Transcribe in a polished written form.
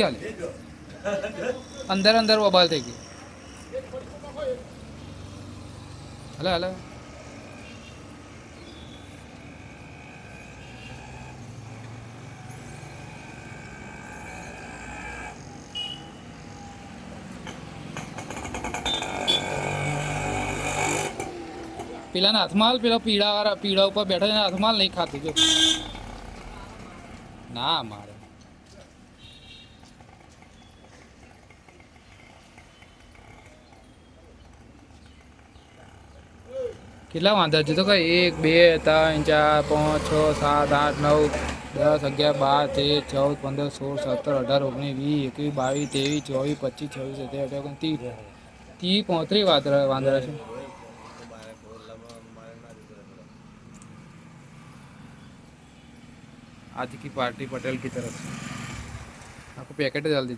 હાલ અંદર અંદર બબાલ થઈ ગઈ. હલે હલે પેલાના હાથમાં હાલ, પેલા પીળા વાળા પીળા ઉપર બેઠા છે હાથમાં હાલ, નહીં ખાતું જો ના મારે કેટલા વાંધા છે તો કઈ 1 2 3 4 5 6 7 8 9 10 11 12 13 14 15 16 17 18 19 20 21 22 23 24 25 27 28 30 35 વાંદરા છે. आज की पार्टी पटेल की तरफ से आपको पैकेट डाल दीजिए.